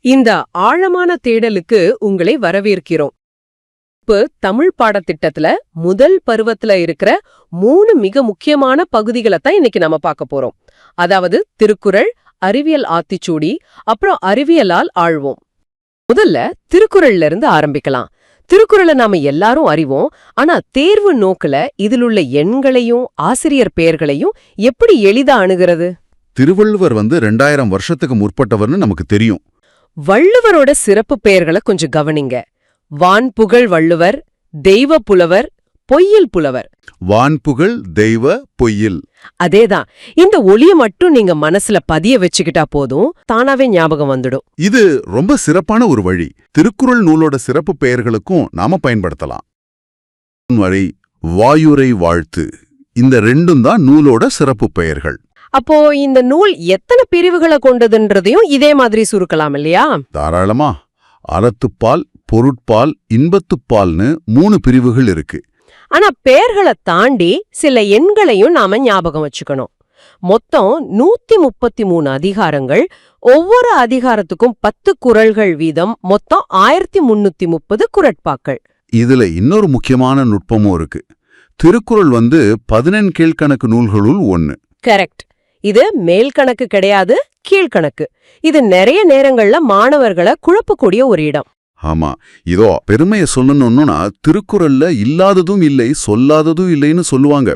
இந்த ஆழமான தேடலுக்கு உங்களை வரவேற்கிறோம். இப்ப தமிழ் பாடத்திட்டத்துல முதல் பருவத்துல இருக்கிற 3 மிக முக்கியமான பகுதிகளை தான் இன்னைக்கு நம்ம பார்க்க போறோம். அதாவது திருக்குறள், அறிவியல் ஆத்திச்சூடி, அப்புறம் அறிவியலால் ஆழ்வோம். முதல்ல திருக்குறள்ல இருந்து ஆரம்பிக்கலாம். திருக்குறளை நாம எல்லாரும் அறிவோம். ஆனா தேர்வு நோக்குல இதிலுள்ள எண்களையும் ஆசிரியர் பெயர்களையும் எப்படி எளிதா அணுகிறது? திருவள்ளுவர் 2000 வருஷத்துக்கு முற்பட்டவர்னு நமக்கு தெரியும். வள்ளுவரோட சிறப்பு பெயர்களை கொஞ்சம் கவனிங்க. வான்புகழ் வள்ளுவர், தெய்வ புலவர், பொய்யில் புலவர். வான்புகழ், தெய்வ, பொய்யில். அதேதான். இந்த ஒளிய மட்டும் நீங்க மனசுல பதிய வச்சுக்கிட்டா போதும், தானாவே ஞாபகம் வந்துடும். இது ரொம்ப சிறப்பான ஒரு வழி. திருக்குறள் நூலோட சிறப்பு பெயர்களுக்கும் நாம பயன்படுத்தலாம். வழி, வாயுரை வாழ்த்து, இந்த ரெண்டும் தான் நூலோட சிறப்பு பெயர்கள். அப்போ இந்த நூல் எத்தனை பிரிவுகளை கொண்டதுன்றதையும் இதே மாதிரி சுருக்கலாம் இல்லையா? தாராளமா. அறத்துப்பால், பொருட்பால், இன்பத்துப்பால்னு 3 பிரிவுகள் இருக்கு. ஆனா பெயர்களை தாண்டி சில எண்களையும் நாம ஞாபகம் வச்சுக்கணும். மொத்தம் 133 அதிகாரங்கள், ஒவ்வொரு அதிகாரத்துக்கும் 10 குறள்கள் வீதம், மொத்தம் 1330 குறட்பாக்கள். இதுல இன்னொரு முக்கியமான நுட்பமும் இருக்கு. திருக்குறள் 14 கீழ்க்கணக்கு நூல்களுள் ஒன்னு. கரெக்ட். இது மேல் கணக்கு கிடையாது, கீழ்கணக்கு. இது நிறைய நேரங்கள்ல மாணவர்களை குழப்பக்கூடிய ஒரு இடம். ஆமா, இதோ பெருமையை சொல்லணும்னா திருக்குறள்ல இல்லாததும் இல்லை, சொல்லாததும் இல்லைன்னு சொல்லுவாங்க.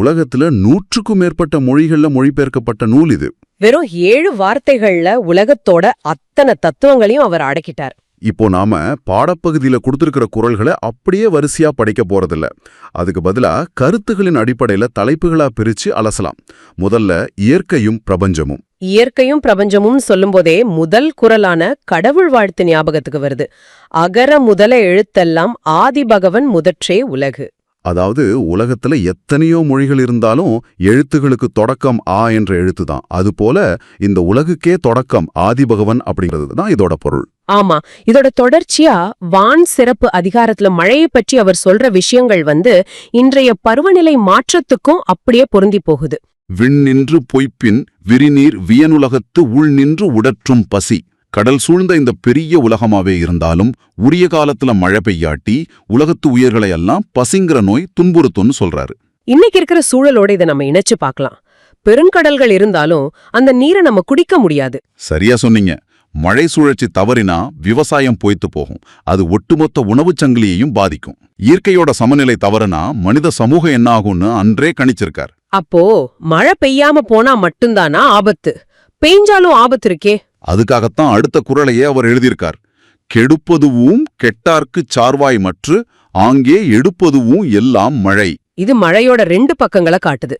உலகத்துல 100க்கும் மேற்பட்ட மொழிகள்ல மொழிபெயர்க்கப்பட்ட நூல் இது. வெறும் 7 வார்த்தைகள்ல உலகத்தோட அத்தனை தத்துவங்களையும் அவர் அடக்கிட்டார். இப்போ நாம பாடப்பகுதியில கொடுத்திருக்கிற குறள்களை அப்படியே வரிசையா படிக்க போறதில்ல. அதுக்கு பதிலா கருத்துகளின் அடிப்படையில தலைப்புகளா பிரிச்சு அலசலாம். முதல்ல இயற்கையும் பிரபஞ்சமும். இயற்கையும் பிரபஞ்சமும் சொல்லும்போதே முதல் குறளான கடவுள் வாழ்த்து ஞாபகத்துக்கு வருது. அகர முதல எழுத்தெல்லாம் ஆதி பகவன் முதற்றே உலகு. அதாவது உலகத்துல எத்தனையோ மொழிகள் இருந்தாலும் எழுத்துகளுக்கு தொடக்கம் ஆ என்ற எழுத்து தான். அதுபோல இந்த உலகுக்கே தொடக்கம் ஆதிபகவன் அப்படிங்கிறது தான் இதோட பொருள். ஆமா, இதோட தொடர்ச்சியா வான் சிறப்பு அதிகாரத்துல மழையை பற்றி அவர் சொல்ற விஷயங்கள் இன்றைய பருவநிலை மாற்றத்துக்கும் அப்படியே பொருந்தி போகுது. விண் நின்று பொய்ப்பின் விரிநீர் வியனுலகத்து உள் நின்று உடற்றும் பசி. கடல் சூழ்ந்த இந்த பெரிய உலகமாவே இருந்தாலும் உரிய காலத்துல மழை பெய்யாட்டி உலகத்து உயிர்களை எல்லாம் பசிங்கிற நோய் துன்புறுத்தும்னு சொல்றாரு. இன்னைக்கு இருக்கிற சூழலோட இதை நம்ம இணைச்சு பார்க்கலாம். பெருங்கடல்கள் இருந்தாலும் அந்த நீரை நம்ம குடிக்க முடியாது. சரியா சொன்னீங்க. மழை சுழற்சி தவறினா விவசாயம் பொய்த்து போகும். அது ஒட்டுமொத்த உணவுச் சங்கிலியையும் பாதிக்கும். இயற்கையோட சமநிலை தவறுனா மனித சமூகம் என்ன ஆகும்னு அன்றே கணிச்சிருக்கார். அப்போ மழை பெய்யாம போனா மட்டும்தானா ஆபத்து? பெய்ஞ்சாலும் ஆபத்து இருக்கே. அதுக்காகத்தான் அடுத்த குறளையே அவர் எழுதியிருக்கார். கெடுப்பதுவும் கெட்டார்க்கு சார்வாய் மற்று ஆங்கே எடுப்பதுவும் எல்லாம் மழை. இது மழையோட 2 பக்கங்களை காட்டுது.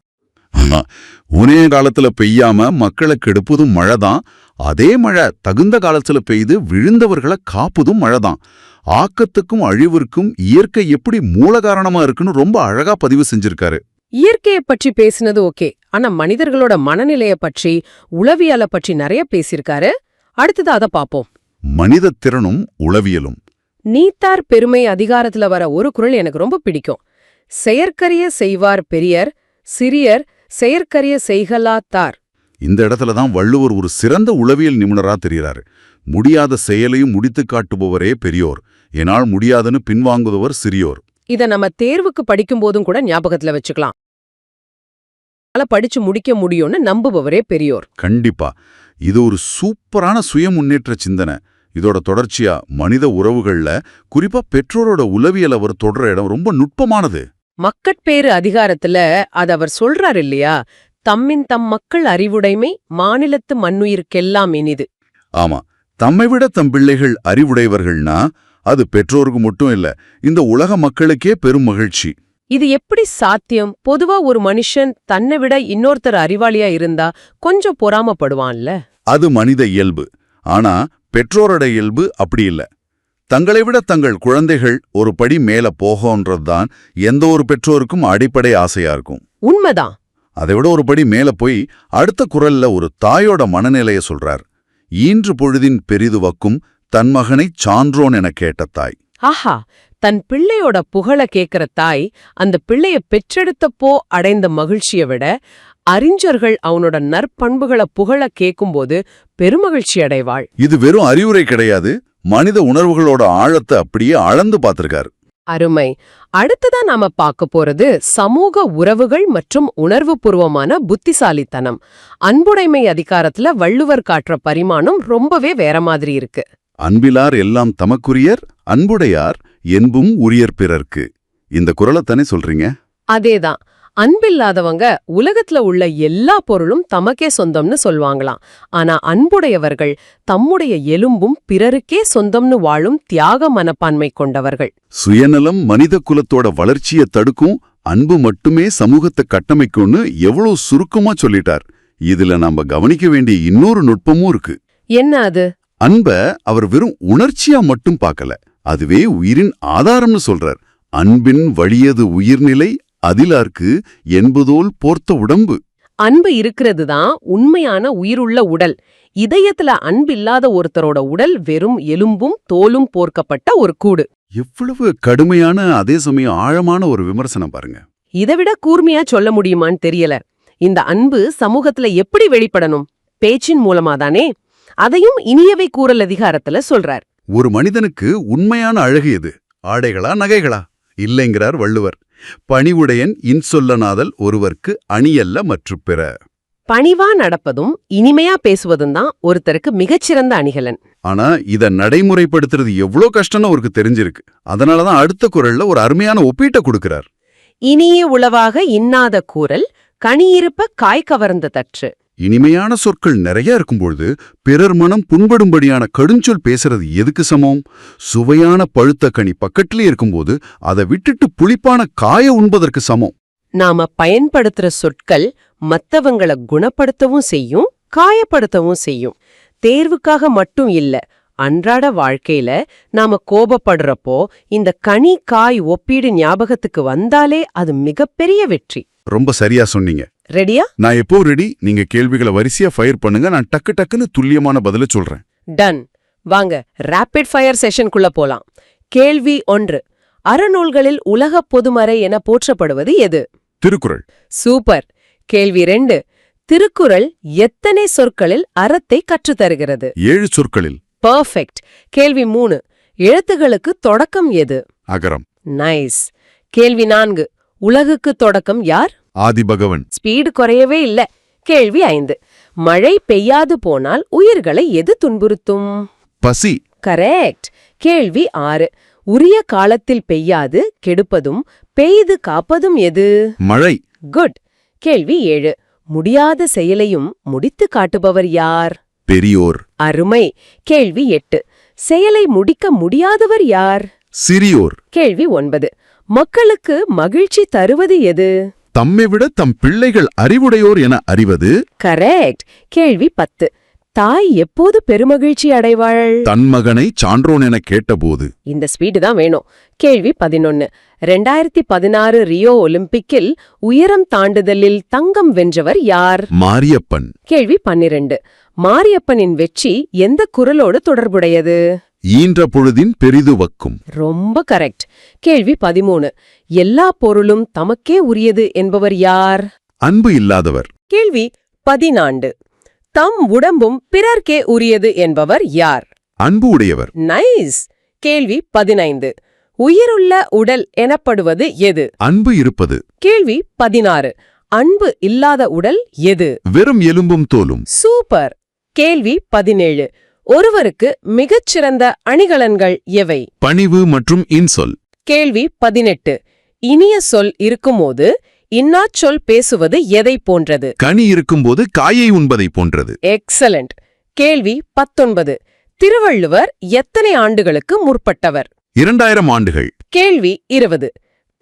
உனே காலத்துல பெய்யாம மக்களை கெடுப்பதும் மழைதான். அதே மழை தகுந்த காலத்துல பெய்து விழுந்தவர்களை காப்பதும் மழைதான். ஆக்கத்துக்கும் அழிவிற்கும் இயற்கை எப்படி மூல காரணமா இருக்குன்னு ரொம்ப அழகா பதிவு செஞ்சிருக்காரு. இயற்கையை பற்றி பேசினது ஓகே, ஆனா மனிதர்களோட மனநிலைய பற்றி, உளவியலை பற்றி நிறைய பேசியிருக்காரு. அடுத்தது அதை பாப்போம். மனித திறனும் உளவியலும். நீத்தார் பெருமை அதிகாரத்துல வர ஒரு குறள் எனக்கு ரொம்ப பிடிக்கும். செயற்கரிய செய்வார் பெரியர், சிறியர் செயற்கரிய செய்கலாத்தார். இந்த இடத்துலதான் வள்ளுவர் ஒரு சிறந்த உளவியல் நிபுணரா தெரிகிறாரு. முடியாத செயலையும் முடித்து காட்டுபவரே பெரியோர், என்னால் முடியாதுன்னு பின்வாங்குபவர் சிறியோர். இத நம்ம தேர்வுக்கு படிக்கும் போதும் கூட ஞாபகத்துல வச்சுக்கலாம். படிச்சு முடிக்க முடியும்னு நம்புபவரே பெரியோர். கண்டிப்பா. இது ஒரு சூப்பரான சுய முன்னேற்ற சிந்தனை. இதோட தொடர்ச்சியா மனித உறவுகள்ல குறிப்பா பெற்றோரோட உளவியல் அவர் தொடர இடம் ரொம்ப நுட்பமானது. மக்கட்பேறு அதிகாரத்துல அது அவர் சொல்றாரு இல்லையா, தம்மின் தம் மக்கள் அறிவுடைமை மாநிலத்து மண்ணுயிர்க்கெல்லாம் இனிது. ஆமா, தம்மை விட தம் பிள்ளைகள் அறிவுடையவர்கள்னா அது பெற்றோருக்கு மட்டும் இல்ல, இந்த உலக மக்களுக்கே பெரும் மகிழ்ச்சி. இது எப்படி சாத்தியம்? பொதுவா ஒரு மனுஷன் தன்னை விட இன்னொருத்தர் அறிவாளியா இருந்தா கொஞ்சம் பொறாமப்படுவான்ல. அது மனித இயல்பு. ஆனா பெற்றோரோட இயல்பு அப்படி இல்ல. தங்களை விட தங்கள் குழந்தைகள் ஒரு படி மேல போகன்றதுதான் எந்த ஒரு பெற்றோருக்கும் அடிப்படை ஆசையா இருக்கும். உண்மைதான். அதை விட ஒரு படி மேல போய் அடுத்த குறள்ல ஒரு தாயோட மனநிலைய சொல்றார். ஈன்று பொழுதின் பெரிதுவக்கும் தன் மகனைச் சான்றோன் என கேட்ட தாய். ஆஹா, தன் பிள்ளையோட புகழ கேக்குற தாய் அந்த பிள்ளைய பெற்றெடுத்தப்போ அடைந்த மகிழ்ச்சியை விட அறிஞர்கள் அவனோட நற்பண்புகளை புகழ கேட்கும்போது பெருமகிழ்ச்சி அடைவாள். இது வெறும் அறிவுரை கிடையாது, மனித உணர்வுகளோட ஆழத்தை அப்படியே அளந்து பார்த்திருக்காரு. அருமை. அடுத்ததா நாம பார்க்க போறது சமூக உறவுகள் மற்றும் உணர்வுபூர்வமான புத்திசாலித்தனம். அன்புடைமை அதிகாரத்துல வள்ளுவர் காட்டுற பரிமாணம் ரொம்பவே வேற மாதிரி இருக்கு. அன்பிலார் எல்லாம் தமக்குரியர், அன்புடையார் என்பும் உரியர் பிறர்க்கு. இந்த குறளைத்தானே சொல்றீங்க? அதேதான். அன்பில்லாதவங்க உலகத்துல உள்ள எல்லா பொருளும் தமக்கே சொந்தம்னு சொல்வாங்களாம். ஆனா அன்புடையவர்கள் தம்முடைய எலும்பும் பிறருக்கே சொந்தம்னு வாழும் தியாக மனப்பான்மை கொண்டவர்கள். சுயநலம் மனித குலத்தோட வளர்ச்சியை தடுக்கும், அன்பு மட்டுமே சமூகத்தை கட்டமைக்கும்னு எவ்வளவு சுருக்கமா சொல்லிட்டார். இதுல நாம கவனிக்க வேண்டிய இன்னொரு நுட்பமும் இருக்கு. என்ன அது? அன்ப அவர் வெறும் உணர்ச்சியா மட்டும் பார்க்கல, அதுவே உயிரின் ஆதாரம்னு சொல்றார். அன்பின் வழியது உயிர்நிலை அதிலார்க்கு என்பதோல் போர்த்த உடம்பு. அன்பு இருக்கிறது தான் உண்மையான உயிருள்ள உடல். இதயத்துல அன்பில்லாத ஒருத்தரோட உடல் வெறும் எலும்பும் தோலும் போர்க்கப்பட்ட ஒரு கூடு. எவ்வளவு கடுமையான, அதே சமயம் ஆழமான ஒரு விமர்சனம் பாருங்க. இதைவிட கூர்மையா சொல்ல முடியுமான்னு தெரியல. இந்த அன்பு சமூகத்துல எப்படி வெளிப்படணும்? பேச்சின் மூலமாதானே. அதையும் இனியவை கூறல் அதிகாரத்துல சொல்றார். ஒரு மனிதனுக்கு உண்மையான அழகு எது? ஆடைகளா, நகைகளா? இல்லைங்கிறார் வள்ளுவர். பணிவுடையன் இன்சொல்லனாதல் ஒருவர்க்கு அணியல்ல மற்று பிற. பணிவா நடப்பதும் இனிமையா பேசுவதும் தான் ஒருத்தருக்கு மிகச்சிறந்த அணிகலன். ஆனா இத நடைமுறைப்படுத்துறது எவ்வளோ கஷ்டம்னு அவருக்கு தெரிஞ்சிருக்கு. அதனாலதான் அடுத்த குறள்ல ஒரு அருமையான ஒப்பீட்டை கொடுக்கிறார். இனிய உளவாக இன்னாத கூறல், கனியிருப்ப காய் கவர்ந்த தற்று. இனிமையான சொற்கள் நிறைய இருக்கும்பொழுது பிறர் மனம் புண்படும்படியான கடுஞ்சொல் பேசுறது எதுக்கு சமம்? சுவையான பழுத்த கனி பக்கத்திலே இருக்கும்போது அதை விட்டுட்டு புளிப்பான காய உண்பதற்கு சமம். நாம பயன்படுத்துற சொற்கள் மத்தவங்களை குணப்படுத்தவும் செய்யும், காயப்படுத்தவும் செய்யும். தேர்வுக்காக மட்டும் இல்ல, அன்றாட வாழ்க்கையில நாம கோபப்படுறப்போ இந்த கனி காய் ஒப்பீடு ஞாபகத்துக்கு வந்தாலே அது மிகப்பெரிய வெற்றி. ரொம்ப சரியா சொன்னீங்க. ரெடியா? நான் எப்போ ரெடி. நீங்க கேள்விகளை வரிசையா ஃபயர் பண்ணுங்க, நான் டக்கு டக்குன்னு துல்லியமான பதில சொல்றேன். டன். வாங்க ரேபிட் ஃபயர் செஷனுக்குள்ள போலாம். கேள்வி 1. அறநூல்களில் உலகப் பொதுமறை என போற்றப்படுவது எது? திருக்குறள். சூப்பர். கேள்வி 2. திருக்குறள் எத்தனை சொற்களில் அறத்தை கற்றுத்தருகிறது? 7 சொற்களில். பர்ஃபெக்ட். கேள்வி 3. எழுத்துகளுக்கு தொடக்கம் எது? அகரம். நைஸ். கேள்வி 4. உலகுக்கு தொடக்கம் யார்? ஆதிபகவன். ஸ்பீடு குறையவே இல்ல. கேள்வி 5. மழை பெய்யாது போனால் உயிர்களை எது துன்புறுத்தும்? பசி. கரெக்ட். கேள்வி 6. உரிய காலத்தில் பெய்யாது கெடுப்பதும் பெய்து காப்பதும் எது? மழை. குட். கேள்வி 7. முடியாத செயலையும் முடித்து காட்டுபவர் யார்? பெரியோர். அருமை. கேள்வி 8. செயலை முடிக்க முடியாதவர் யார்? சிறியோர். கேள்வி 9. மக்களுக்கு மகிழ்ச்சி தருவது எது? தம்மை விட தம் பிள்ளைகள் அறிவுடையோர் என அறிவது. கரெக்ட். கேள்வி 10. தாய் எப்போது பெருமகிழ்ச்சி அடைவாள்? தன் மகனை சான்றோன் என கேட்டபோது. இந்த ஸ்பீடு தான் வேணும். கேள்வி 11. 2016 ரியோ ஒலிம்பிக்கில் உயரம் தாண்டுதலில் தங்கம் வென்றவர் யார்? மாரியப்பன். கேள்வி 12. மாரியப்பனின் வெற்றி எந்த குறளோடு தொடர்புடையது? ஈன்ற பொழுதின் பெரிதுவக்கும். ரொம்ப கரெக்ட். கேள்வி 13. எல்லா பொருளும் தமக்கே உரியது என்பவர் யார்? அன்பு இல்லாதவர். கேள்வி 14. தம் உடம்பும் பிறர்க்கே உரியது என்பவர் யார்? அன்பு உடையவர். நைஸ். கேள்வி 15. உயிருள்ள உடல் எனப்படுவது எது? அன்பு இருப்பது. கேள்வி 16. அன்பு இல்லாத உடல் எது? வெறும் எலும்பும் தோலும். சூப்பர். கேள்வி 17. ஒருவருக்கு மிகச்சிறந்த அணிகலன்கள் எவை? பணிவு மற்றும் இன்சொல். கேள்வி 18. இனிய சொல் இருக்கும்போது இன்னாச் சொல் பேசுவது எதை போன்றது? கனி இருக்கும்போது காயை உண்பதை போன்றது. எக்ஸலண்ட். கேள்வி 19. திருவள்ளுவர் எத்தனை ஆண்டுகளுக்கு முற்பட்டவர்? 2000 ஆண்டுகள். கேள்வி 20.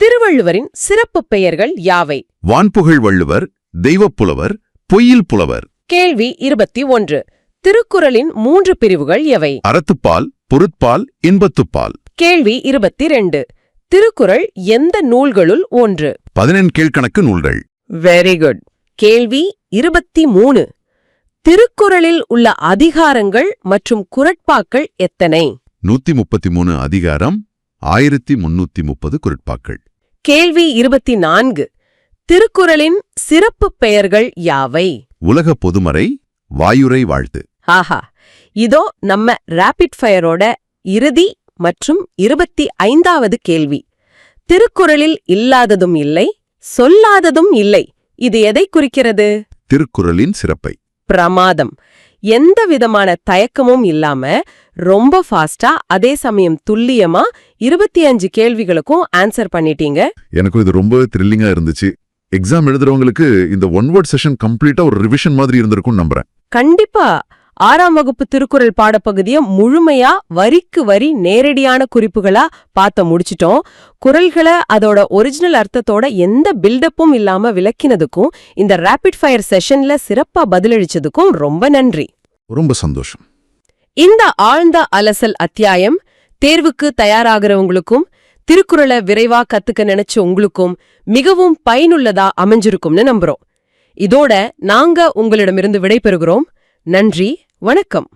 திருவள்ளுவரின் சிறப்பு பெயர்கள் யாவை? வான்புகழ் வள்ளுவர், தெய்வப்புலவர், பொய்யில் புலவர். கேள்வி 21. திருக்குறளின் 3 பிரிவுகள் எவை? அறத்துப்பால், பொருட்பால், இன்பத்துப்பால். கேள்வி 22. திருக்குறள் எந்த நூல்களுள் ஒன்று? 14 கீழ்க்கணக்கு நூல்கள். Very good. கேள்வி 23. திருக்குறளில் உள்ள அதிகாரங்கள் மற்றும் குறட்பாக்கள் எத்தனை? 133 அதிகாரம், 1330 குறட்பாக்கள். கேள்வி 24. திருக்குறளின் சிறப்பு பெயர்கள் யாவை? உலக பொதுமறை, வாயுரை வாழ்த்து. ஆஹா, இதோ நம்ம ராபிட் ஃபயரோட இறுதி மற்றும் 25வது கேள்வி. திருக்குறளில் இல்லாததும் இல்லை, சொல்லாததும் இல்லை. இது எதை குறிக்கிறது? திருக்குறளின் சிறப்பை. பிரமாதம். எந்த விதமான தயக்கமும் இல்லாம ரொம்ப ஃபாஸ்டா, அதே சமயம் துல்லியமா 25 கேள்விகளுக்கும் ஆன்சர் பண்ணிட்டீங்க. எனக்கும் இது ரொம்ப த்ரில்லிங்கா இருந்துச்சு. எக்ஸாம் எழுதுறவங்களுக்கு இந்த ஒன் வேர்ட் செஷன் கம்ப்ளீட்டா ஒரு ரிவிஷன் மாதிரி இருந்திருக்கும் நம்புறேன். கண்டிப்பா 6ஆம் வகுப்பு திருக்குறள் பாடப்பகுதிய முழுமையா வரிக்கு வரி நேரடியான குறிப்புகளா பார்த்து முடிச்சிட்டோம். குறள்களை அதோட ஒரிஜினல் அர்த்தத்தோட எந்த பில்டப்பும் இல்லாம விளக்கினதுக்கும், இந்த ராபிட் ஃபயர் செஷன்ல சிறப்பா பதிலளிச்சதுக்கும் ரொம்ப நன்றி. ரொம்ப சந்தோஷம். இந்த ஆழ்ந்த அலசல் அத்தியாயம் தேர்வுக்கு தயாராகிறவங்களுக்கும் திருக்குறளை விரைவா கத்துக்க நினைச்ச உங்களுக்கும் மிகவும் பயனுள்ளதா அமைஞ்சிருக்கும்னு நம்புறோம். இதோட நாங்க உங்களிடமிருந்து விடைபெறுகிறோம். நன்றி, வணக்கம்.